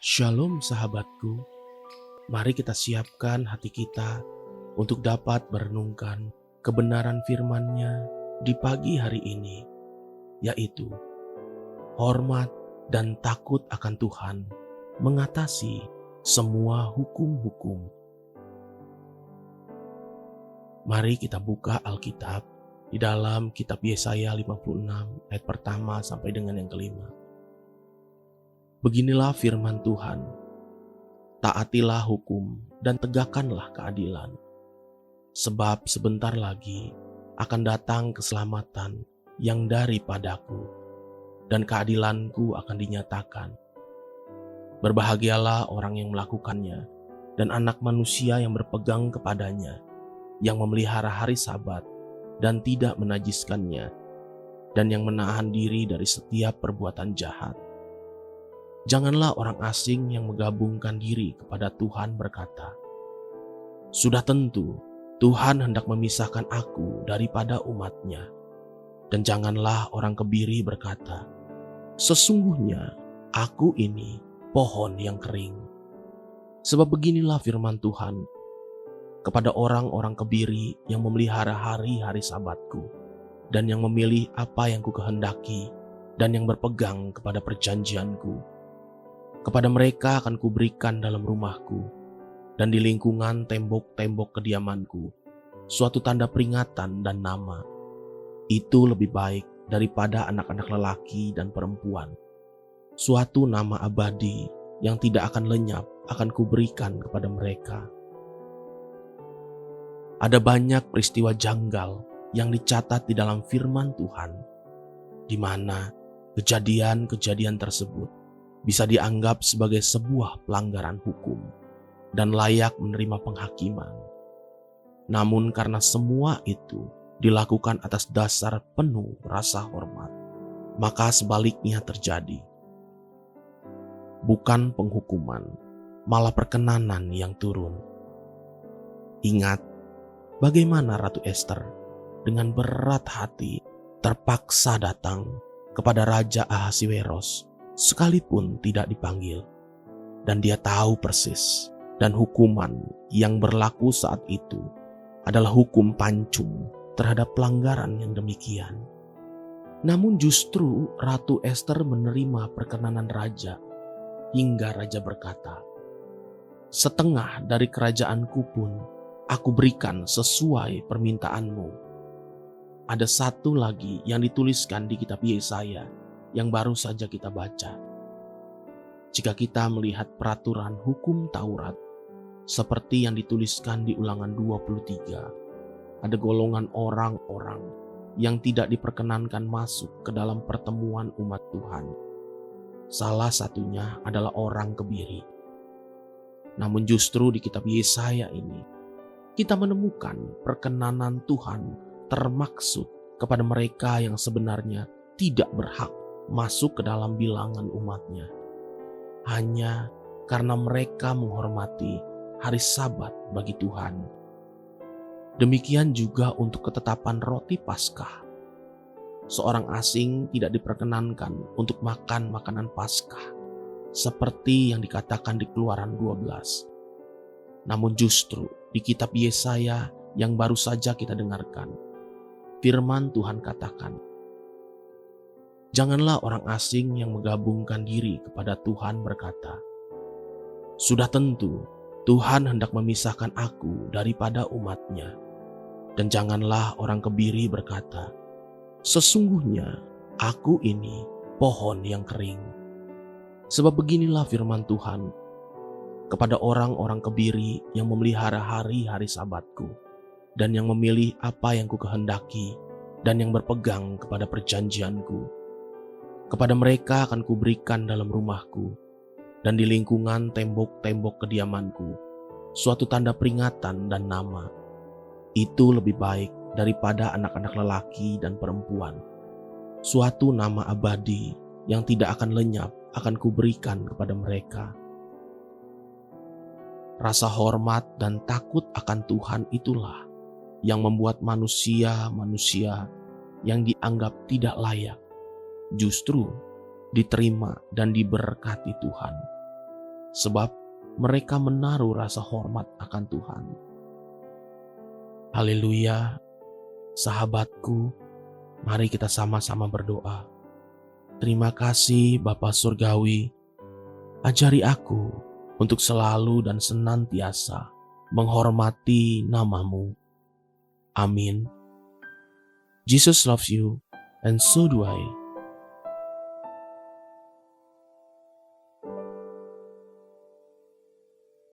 Shalom sahabatku, mari kita siapkan hati kita untuk dapat merenungkan kebenaran firman-Nya di pagi hari ini, yaitu hormat dan takut akan Tuhan mengatasi semua hukum-hukum. Mari kita buka Alkitab di dalam kitab Yesaya 56 ayat pertama sampai dengan yang kelima. Beginilah firman Tuhan, taatilah hukum dan tegakkanlah keadilan. Sebab sebentar lagi akan datang keselamatan yang daripadaku, dan keadilanku akan dinyatakan. Berbahagialah orang yang melakukannya, dan anak manusia yang berpegang kepadanya, yang memelihara hari Sabat dan tidak menajiskannya, dan yang menahan diri dari setiap perbuatan jahat. Janganlah orang asing yang menggabungkan diri kepada Tuhan berkata, "Sudah tentu Tuhan hendak memisahkan aku daripada umat-Nya." Dan janganlah orang kebiri berkata, "Sesungguhnya aku ini pohon yang kering." Sebab beginilah firman Tuhan kepada orang-orang kebiri yang memelihara hari-hari Sabatku, dan yang memilih apa yang kukehendaki, dan yang berpegang kepada perjanjianku. Kepada mereka akan kuberikan dalam rumahku dan di lingkungan tembok-tembok kediamanku suatu tanda peringatan dan nama. Itu lebih baik daripada anak-anak lelaki dan perempuan. Suatu nama abadi yang tidak akan lenyap akan kuberikan kepada mereka. Ada banyak peristiwa janggal yang dicatat di dalam firman Tuhan, di mana kejadian-kejadian tersebut bisa dianggap sebagai sebuah pelanggaran hukum dan layak menerima penghakiman. Namun karena semua itu dilakukan atas dasar penuh rasa hormat, maka sebaliknya terjadi. Bukan penghukuman, malah perkenanan yang turun. Ingat bagaimana Ratu Ester dengan berat hati terpaksa datang kepada Raja Ahasiweros sekalipun tidak dipanggil, dan dia tahu persis, dan hukuman yang berlaku saat itu adalah hukum pancung terhadap pelanggaran yang demikian. Namun justru Ratu Ester menerima perkenanan raja, hingga raja berkata, "Setengah dari kerajaanku pun aku berikan sesuai permintaanmu." Ada satu lagi yang dituliskan di kitab Yesaya yang baru saja kita baca. Jika kita melihat peraturan hukum Taurat seperti yang dituliskan di Ulangan 23, ada golongan orang-orang yang tidak diperkenankan masuk ke dalam pertemuan umat Tuhan. Salah satunya adalah orang kebiri. Namun justru di kitab Yesaya ini kita menemukan perkenanan Tuhan termaksud kepada mereka yang sebenarnya tidak berhak masuk ke dalam bilangan umat-Nya, hanya karena mereka menghormati hari Sabat bagi Tuhan. Demikian juga untuk ketetapan roti Paskah. Seorang asing tidak diperkenankan untuk makan makanan Paskah, seperti yang dikatakan di Keluaran 12. Namun justru di kitab Yesaya yang baru saja kita dengarkan, firman Tuhan katakan, "Janganlah orang asing yang menggabungkan diri kepada Tuhan berkata, 'Sudah tentu Tuhan hendak memisahkan aku daripada umat-Nya.' Dan janganlah orang kebiri berkata, 'Sesungguhnya aku ini pohon yang kering.' Sebab beginilah firman Tuhan kepada orang-orang kebiri yang memelihara hari-hari Sabatku, dan yang memilih apa yang kukehendaki, dan yang berpegang kepada perjanjianku. Kepada mereka akan kuberikan dalam rumahku dan di lingkungan tembok-tembok kediamanku suatu tanda peringatan dan nama. Itu lebih baik daripada anak-anak lelaki dan perempuan. Suatu nama abadi yang tidak akan lenyap akan kuberikan kepada mereka." Rasa hormat dan takut akan Tuhan itulah yang membuat manusia-manusia yang dianggap tidak layak justru diterima dan diberkati Tuhan. sebab mereka menaruh rasa hormat akan Tuhan. Haleluya, sahabatku, mari kita sama-sama berdoa. Terima kasih Bapa Surgawi, ajari aku untuk selalu dan senantiasa menghormati nama-Mu. Amin. Jesus loves you, and so do I.